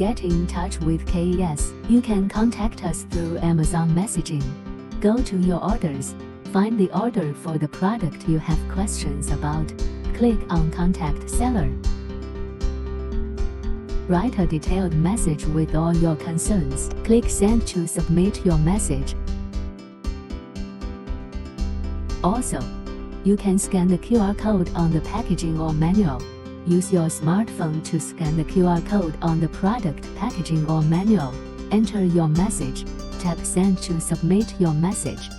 get in touch with KES, you can contact us through Amazon messaging. Go to your orders, find the order for the product you have questions about, click on Contact Seller. Write a detailed message with all your concerns. Click Send to submit your message. Also, you can scan the QR code on the packaging or manual. Use your smartphone to scan the QR code on the product packaging or manual. Enter your message. Tap Send to submit your message.